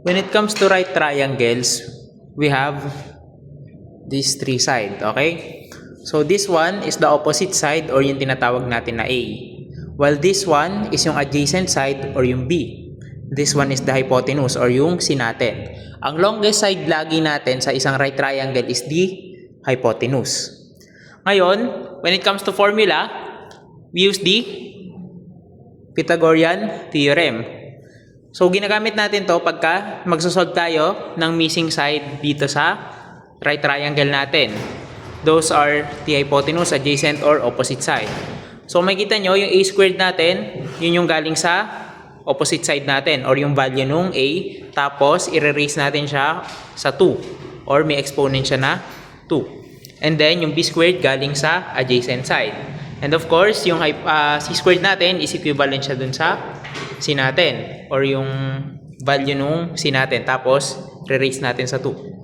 When it comes to right triangles, we have these three sides, okay? So this one is the opposite side or yung tinatawag natin na A. While this one is yung adjacent side or yung B. This one is the hypotenuse or yung C natin. Ang longest side lagi natin sa isang right triangle is the hypotenuse. Ngayon, when it comes to formula, we use the Pythagorean theorem. So ginagamit natin to pagka magsosolve tayo ng missing side dito sa right triangle natin. Those are the hypotenuse, adjacent, or opposite side. So makikita nyo, yung a squared natin, yun yung galing sa opposite side natin or yung value nung a. Tapos, i-raise natin siya sa 2 or may exponent siya na 2. And then, yung b squared galing sa adjacent side. And of course, yung c squared natin is equivalent siya dun sa c natin or yung value nung c natin. Tapos, re-raise natin sa 2.